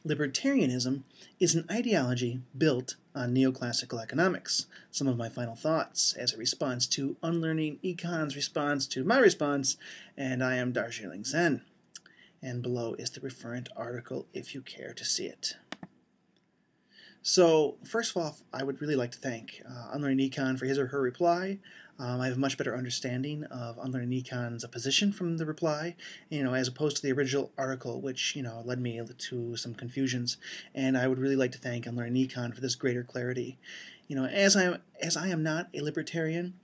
Libertarianism is an ideology built on neoclassical economics. Some of my final thoughts as a response to Unlearning Econ's response to my response, and I am Darjeeling Zen. And below is the referent article if you care to see it. So, first of all, I would really like to thank Unlearning Econ for his or her reply. I have a much better understanding of Unlearning Econ's position from the reply, as opposed to the original article, which, led me to some confusions. And I would really like to thank Unlearning Econ for this greater clarity. As I am not a libertarian,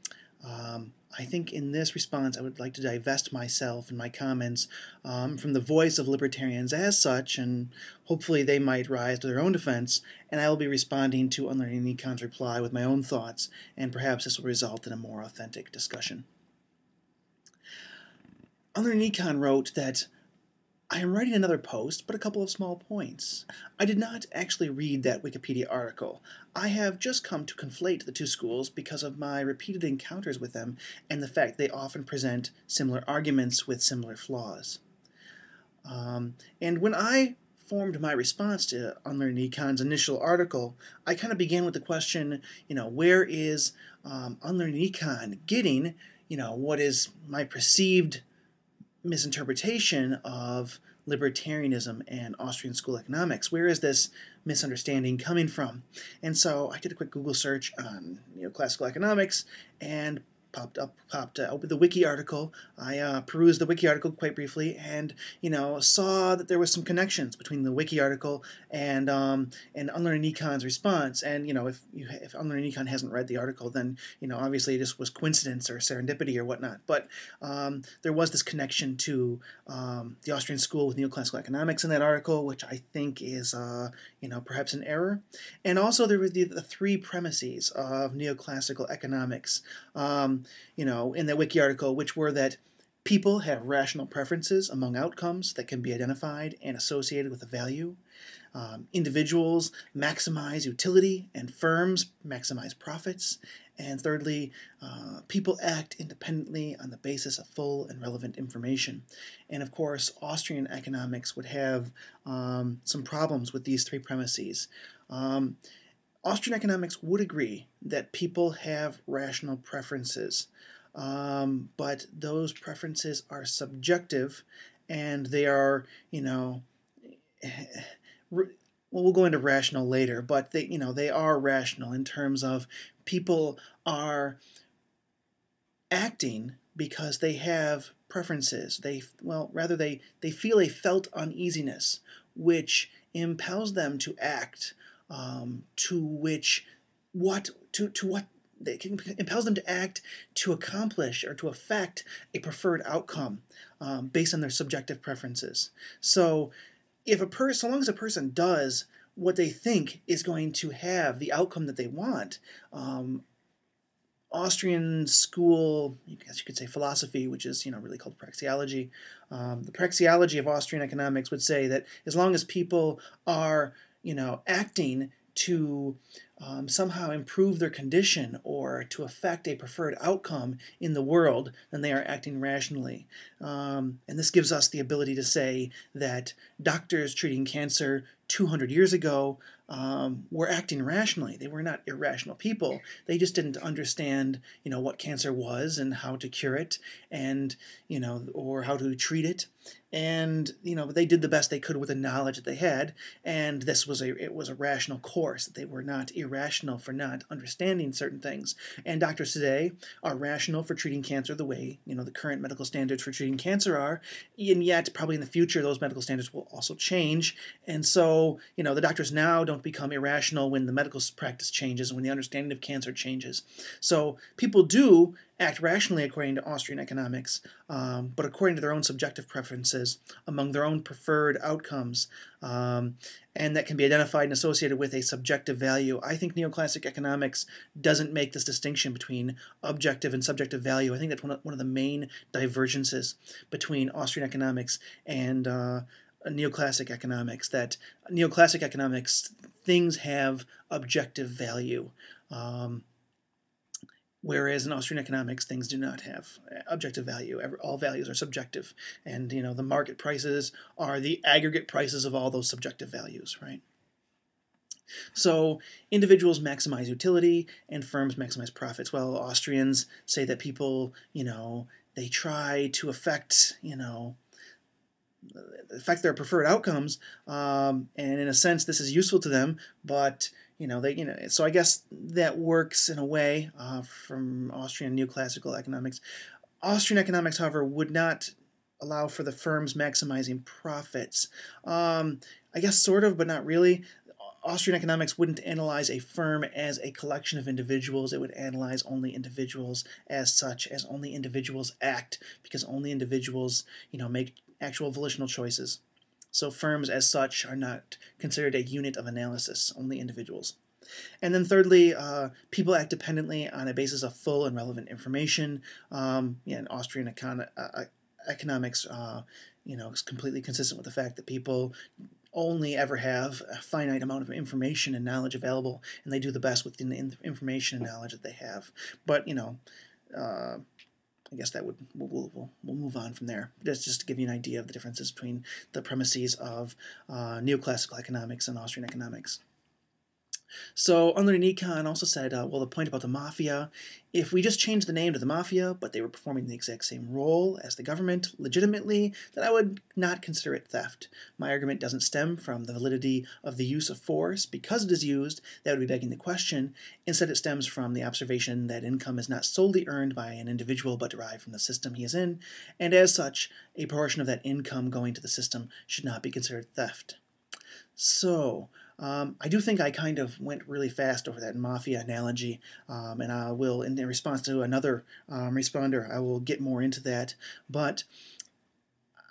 I think in this response I would like to divest myself and my comments from the voice of libertarians as such, and hopefully they might rise to their own defense, and I will be responding to Unlearning Econ's reply with my own thoughts, and perhaps this will result in a more authentic discussion. Unlearning Econ wrote that I am writing another post, but a couple of small points. I did not actually read that Wikipedia article. I have just come to conflate the two schools because of my repeated encounters with them and the fact they often present similar arguments with similar flaws. And when I formed my response to Unlearning Econ's initial article, I kind of began with the question, where is Unlearning Econ getting, what is my perceived misinterpretation of libertarianism and Austrian school economics? Where is this misunderstanding coming from? And so I did a quick Google search on neoclassical economics and popped open the wiki article. I perused the wiki article quite briefly and saw that there was some connections between the wiki article and Unlearning Econ's response. And if Unlearning Econ hasn't read the article, then obviously it just was coincidence or serendipity or whatnot. But there was this connection to the Austrian school with neoclassical economics in that article, which I think is perhaps an error. And also there were the three premises of neoclassical economics. In the wiki article, which were that people have rational preferences among outcomes that can be identified and associated with a value. Individuals maximize utility and firms maximize profits. And thirdly, people act independently on the basis of full and relevant information. And of course, Austrian economics would have some problems with these three premises. Austrian economics would agree that people have rational preferences, but those preferences are subjective, and they are, we'll go into rational later, but they are rational in terms of people are acting because they have preferences. They feel a felt uneasiness, which impels them to act. Impels them to act to accomplish or to affect a preferred outcome based on their subjective preferences. So, so long as a person does what they think is going to have the outcome that they want, Austrian school, I guess you could say philosophy, which is really called praxeology. The praxeology of Austrian economics would say that as long as people are acting to somehow improve their condition or to affect a preferred outcome in the world, then they are acting rationally. And this gives us the ability to say that doctors treating cancer 200 years ago were acting rationally. They were not irrational people. They just didn't understand, what cancer was and how to cure it, and or how to treat it. And they did the best they could with the knowledge that they had. And it was a rational course. They were not irrational for not understanding certain things. And doctors today are rational for treating cancer the way the current medical standards for treating cancer are. And yet, probably in the future, those medical standards will also change. And so, the doctors now don't become irrational when the medical practice changes and when the understanding of cancer changes. So people do act rationally according to Austrian economics, but according to their own subjective preferences among their own preferred outcomes, and that can be identified and associated with a subjective value. I think neoclassic economics doesn't make this distinction between objective and subjective value. I think that's one of the main divergences between Austrian economics and neoclassic economics, that neoclassic economics, things have objective value. Whereas in Austrian economics, things do not have objective value. All values are subjective. And, the market prices are the aggregate prices of all those subjective values, right? So individuals maximize utility and firms maximize profits. Well, Austrians say that people, they try to affect their preferred outcomes, and in a sense, this is useful to them. But so I guess that works in a way from Austrian neoclassical economics. Austrian economics, however, would not allow for the firms maximizing profits. I guess sort of, but not really. Austrian economics wouldn't analyze a firm as a collection of individuals. It would analyze only individuals as such, as only individuals act, because only individuals, make actual volitional choices. So firms as such are not considered a unit of analysis, only individuals. And then thirdly, people act dependently on a basis of full and relevant information. In Austrian economics, is completely consistent with the fact that people only ever have a finite amount of information and knowledge available, and they do the best with the information and knowledge that they have. But, I guess that we'll move on from there. That's just to give you an idea of the differences between the premises of neoclassical economics and Austrian economics. So UnlearningEcon also said, the point about the mafia, if we just changed the name to the mafia, but they were performing the exact same role as the government legitimately, then I would not consider it theft. My argument doesn't stem from the validity of the use of force because it is used. That would be begging the question. Instead, it stems from the observation that income is not solely earned by an individual but derived from the system he is in, and as such, a portion of that income going to the system should not be considered theft. So, I do think I kind of went really fast over that mafia analogy, and I will, in response to another responder, I will get more into that. But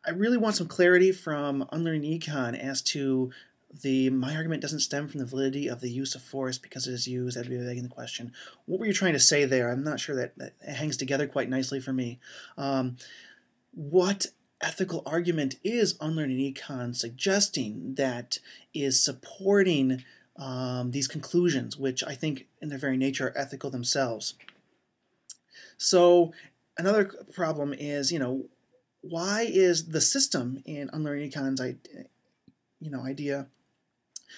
I really want some clarity from UnlearningEcon as to my argument doesn't stem from the validity of the use of force because it is used. That would be begging the question. What were you trying to say there? I'm not sure that hangs together quite nicely for me. What ethical argument is UnlearningEcon suggesting that is supporting these conclusions, which I think in their very nature are ethical themselves? So another problem is, why is the system in UnlearningEcon's idea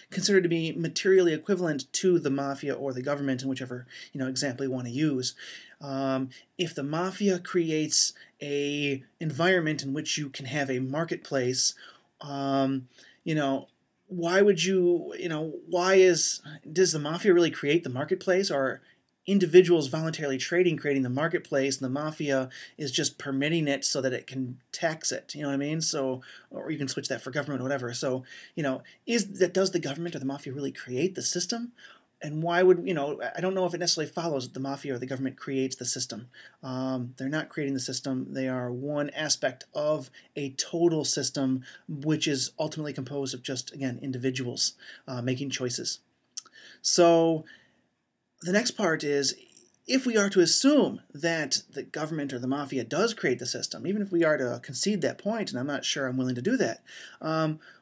considered to be materially equivalent to the mafia or the government, in whichever example you want to use? If the mafia creates a environment in which you can have a marketplace, why would does the mafia really create the marketplace, or individuals voluntarily creating the marketplace, and the mafia is just permitting it so that it can tax it? You know what I mean? So, or you can switch that for government or whatever. So, does the government or the mafia really create the system? And why would, I don't know if it necessarily follows that the mafia or the government creates the system. They're not creating the system. They are one aspect of a total system, which is ultimately composed of just, again, individuals making choices. So the next part is, if we are to assume that the government or the mafia does create the system, even if we are to concede that point, and I'm not sure I'm willing to do that,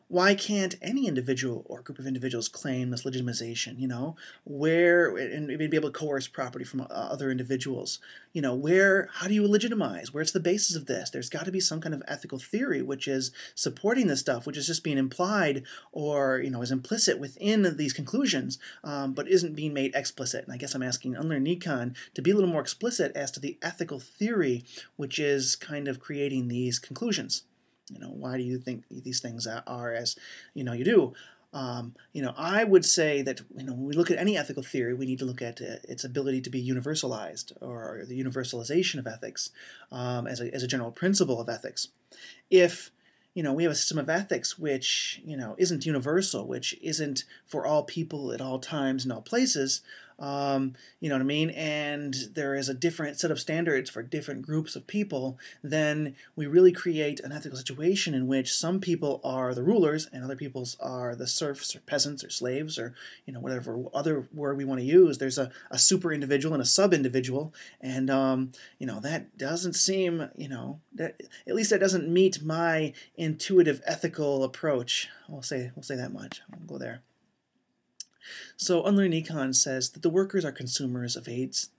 why can't any individual or group of individuals claim this legitimization, and be able to coerce property from other individuals? How do you legitimize? Where's the basis of this? There's got to be some kind of ethical theory which is supporting this stuff, which is just being implied or, is implicit within these conclusions, but isn't being made explicit. And I guess I'm asking UnlearningEcon to be a little more explicit as to the ethical theory which is kind of creating these conclusions. Why do you think these things are as, you do? I would say that, when we look at any ethical theory, we need to look at its ability to be universalized, or the universalization of ethics as a general principle of ethics. If, we have a system of ethics which, isn't universal, which isn't for all people at all times and all places, you know what I mean? And there is a different set of standards for different groups of people, then we really create an ethical situation in which some people are the rulers and other peoples are the serfs or peasants or slaves, or, whatever other word we want to use. There's a super individual and a sub individual, and, that doesn't seem, at least that doesn't meet my intuitive ethical approach. We'll say that much. I'll go there. So UnlearningEcon says that the workers are consumers of aids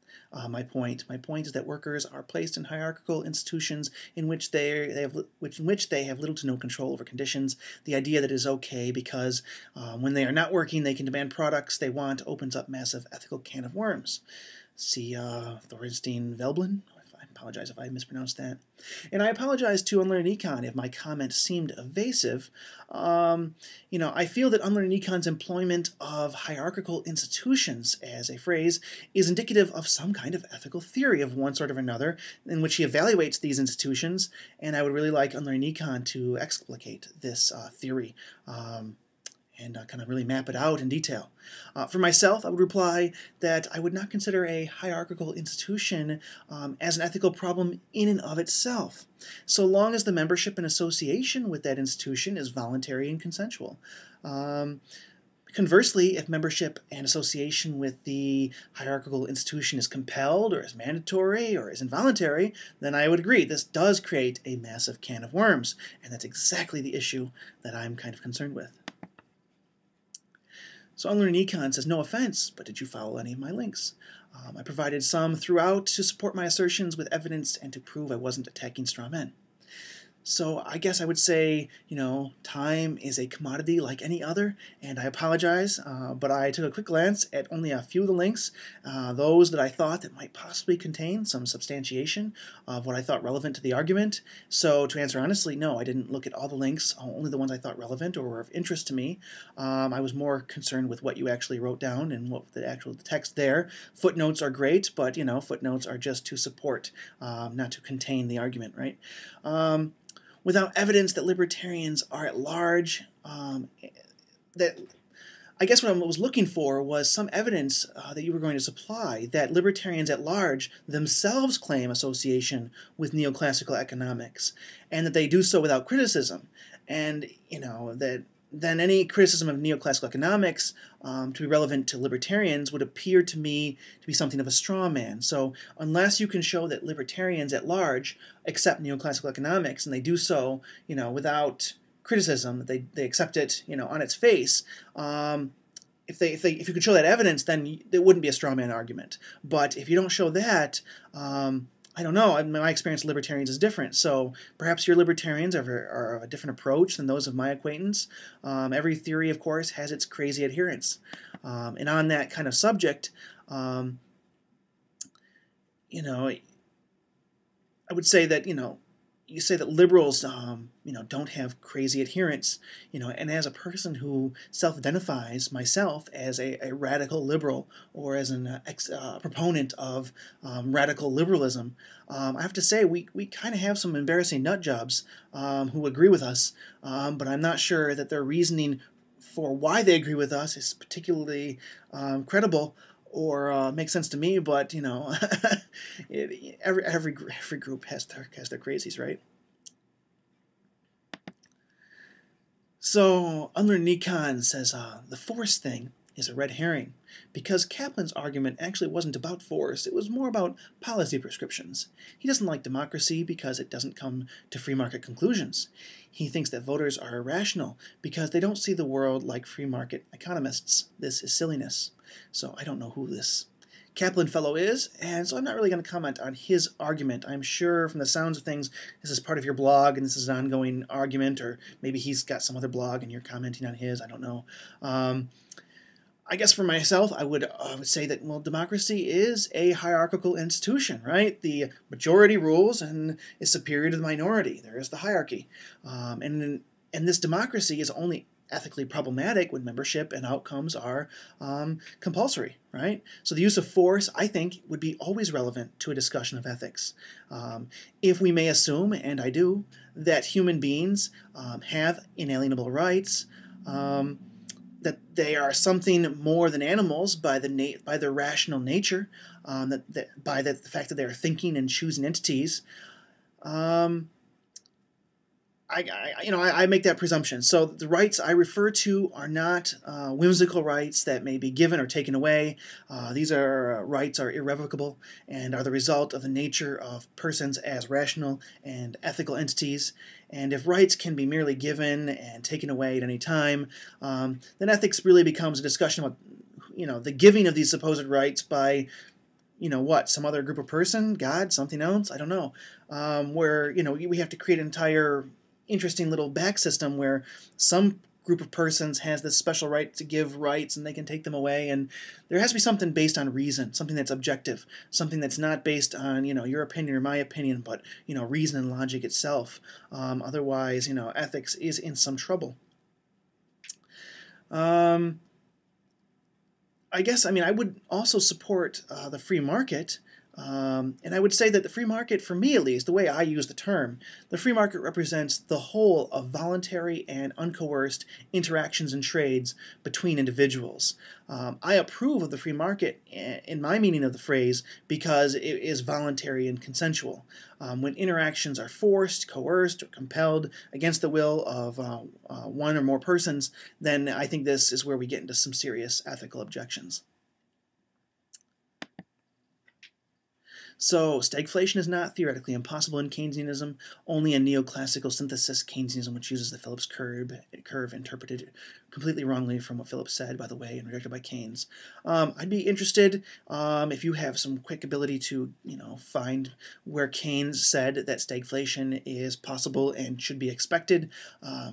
my point. My point is that workers are placed in hierarchical institutions in which they have little to no control over conditions. The idea that it is okay because when they are not working, they can demand products they want opens up massive ethical can of worms. See Thorstein Veblen. I apologize if I mispronounced that. And I apologize to UnlearningEcon if my comment seemed evasive. I feel that UnlearningEcon's employment of hierarchical institutions as a phrase is indicative of some kind of ethical theory of one sort or another in which he evaluates these institutions, and I would really like UnlearningEcon to explicate this theory. And kind of really map it out in detail. For myself, I would reply that I would not consider a hierarchical institution as an ethical problem in and of itself, so long as the membership and association with that institution is voluntary and consensual. Conversely, if membership and association with the hierarchical institution is compelled or is mandatory or is involuntary, then I would agree this does create a massive can of worms, and that's exactly the issue that I'm kind of concerned with. So UnlearningEcon says, no offense, but did you follow any of my links? I provided some throughout to support my assertions with evidence and to prove I wasn't attacking straw men. So I guess I would say, time is a commodity like any other, and I apologize, but I took a quick glance at only a few of the links, those that I thought that might possibly contain some substantiation of what I thought relevant to the argument. So to answer honestly, no, I didn't look at all the links, only the ones I thought relevant or were of interest to me. I was more concerned with what you actually wrote down and what the actual text there. Footnotes are great, but, footnotes are just to support, not to contain the argument, right? Without evidence that libertarians are at large, that I guess what I was looking for was some evidence that you were going to supply that libertarians at large themselves claim association with neoclassical economics, and that they do so without criticism, and that then any criticism of neoclassical economics to be relevant to libertarians would appear to me to be something of a straw man. So unless you can show that libertarians at large accept neoclassical economics, and they do so, without criticism, that they accept it, on its face, if you could show that evidence, then it wouldn't be a straw man argument. But if you don't show that, I don't know. My experience with libertarians is different. So perhaps your libertarians are of a different approach than those of my acquaintance. Every theory, of course, has its crazy adherents. And on that kind of subject, I would say that, you say that liberals, don't have crazy adherents, and as a person who self-identifies myself as a radical liberal or as an proponent of radical liberalism, I have to say we kind of have some embarrassing nut jobs who agree with us, but I'm not sure that their reasoning for why they agree with us is particularly credible or makes sense to me, but every group has their crazies, right? So UnlearningEcon says the force thing is a red herring because Kaplan's argument actually wasn't about force, it was more about policy prescriptions. He doesn't like democracy because it doesn't come to free market conclusions. He thinks that voters are irrational because they don't see the world like free market economists. This is silliness. So I don't know who this Kaplan fellow is, and so I'm not really going to comment on his argument. I'm sure from the sounds of things, this is part of your blog, and this is an ongoing argument, or maybe he's got some other blog and you're commenting on his, I don't know. I guess for myself, I would say that, well, democracy is a hierarchical institution, right? The majority rules and is superior to the minority. There is the hierarchy. And this democracy is only ethically problematic when membership and outcomes are compulsory, right? So the use of force, I think, would be always relevant to a discussion of ethics. If we may assume, and I do, that human beings have inalienable rights, that they are something more than animals by their rational nature, by the fact that they are thinking and choosing entities, I make that presumption. So the rights I refer to are not whimsical rights that may be given or taken away. These rights are irrevocable and are the result of the nature of persons as rational and ethical entities. And if rights can be merely given and taken away at any time, then ethics really becomes a discussion about the giving of these supposed rights by what, some other group of person, God, something else, I don't know, where, we have to create an entire interesting little back system where some group of persons has this special right to give rights and they can take them away, and there has to be something based on reason, something that's objective, something that's not based on, your opinion or my opinion, but, reason and logic itself. Otherwise, ethics is in some trouble. I guess, I would also support the free market, and I would say that the free market, for me at least, the way I use the term, the free market represents the whole of voluntary and uncoerced interactions and trades between individuals. I approve of the free market in my meaning of the phrase because it is voluntary and consensual. When interactions are forced, coerced, or compelled against the will of one or more persons, then I think this is where we get into some serious ethical objections. So, stagflation is not theoretically impossible in Keynesianism, only a neoclassical synthesis Keynesianism which uses the Phillips curve interpreted completely wrongly from what Phillips said, by the way, and rejected by Keynes. I'd be interested if you have some quick ability to, find where Keynes said that stagflation is possible and should be expected,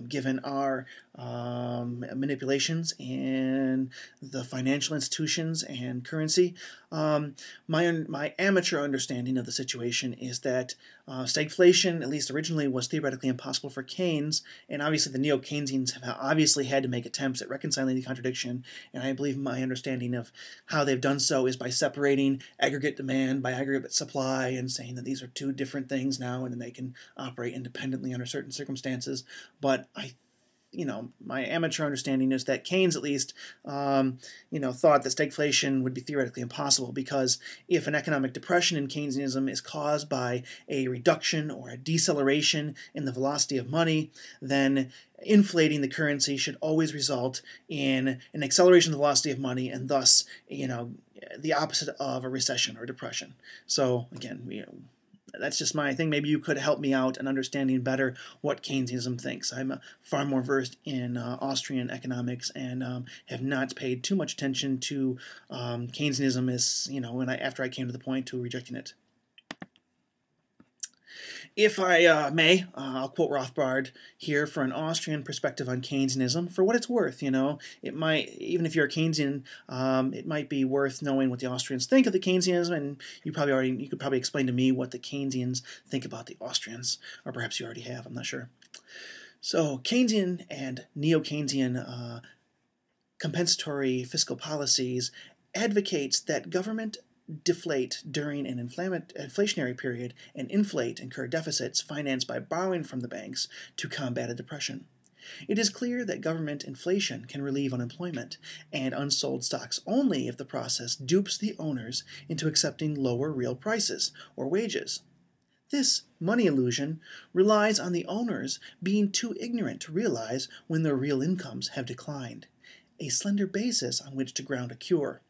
given our manipulations in the financial institutions and currency. My amateur understanding of the situation is that stagflation, at least originally, was theoretically impossible for Keynes, and obviously the neo-Keynesians have obviously had to make attempts at reconciling the contradiction, and I believe my understanding of how they've done so is by separating aggregate demand by aggregate supply and saying that these are two different things now and then they can operate independently under certain circumstances. But my amateur understanding is that Keynes, at least, thought that stagflation would be theoretically impossible because if an economic depression in Keynesianism is caused by a reduction or a deceleration in the velocity of money, then inflating the currency should always result in an acceleration of the velocity of money and thus, the opposite of a recession or depression. So, again, that's just my thing. Maybe you could help me out in understanding better what Keynesianism thinks. I'm far more versed in Austrian economics and have not paid too much attention to Keynesianism as, after I came to the point to rejecting it. If I may, I'll quote Rothbard here for an Austrian perspective on Keynesianism. For what it's worth, it might, even if you're a Keynesian, it might be worth knowing what the Austrians think of the Keynesianism, and you could probably explain to me what the Keynesians think about the Austrians, or perhaps you already have, I'm not sure. So, Keynesian and neo-Keynesian compensatory fiscal policies advocates that government deflate during an inflationary period and inflate incurred deficits financed by borrowing from the banks to combat a depression. It is clear that government inflation can relieve unemployment and unsold stocks only if the process dupes the owners into accepting lower real prices or wages. This money illusion relies on the owners being too ignorant to realize when their real incomes have declined, a slender basis on which to ground a cure.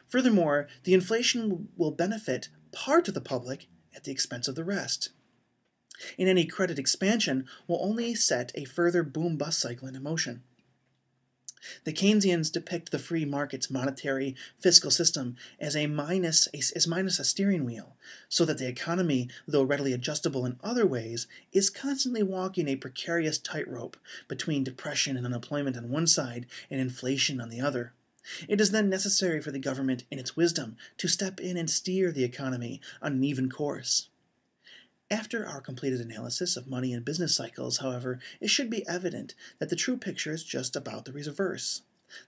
Furthermore, the inflation will benefit part of the public at the expense of the rest. And any credit expansion will only set a further boom-bust cycle into motion. The Keynesians depict the free market's monetary fiscal system as minus a steering wheel, so that the economy, though readily adjustable in other ways, is constantly walking a precarious tightrope between depression and unemployment on one side and inflation on the other. It is then necessary for the government, in its wisdom, to step in and steer the economy on an even course. After our completed analysis of money and business cycles, however, it should be evident that the true picture is just about the reverse.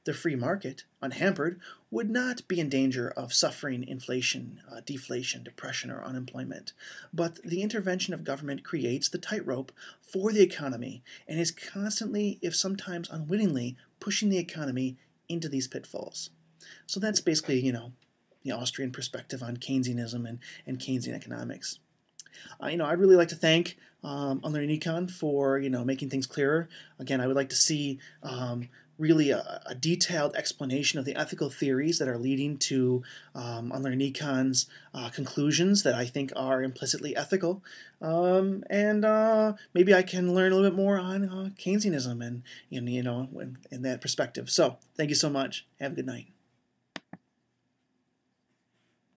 The free market, unhampered, would not be in danger of suffering inflation, deflation, depression, or unemployment, but the intervention of government creates the tightrope for the economy and is constantly, if sometimes unwittingly, pushing the economy into these pitfalls. So that's basically, the Austrian perspective on Keynesianism and Keynesian economics. I'd really like to thank UnlearningEcon for, making things clearer. Again, I would like to see really a detailed explanation of the ethical theories that are leading to UnlearningEcon's conclusions that I think are implicitly ethical. And maybe I can learn a little bit more on Keynesianism and, in that perspective. So, thank you so much. Have a good night.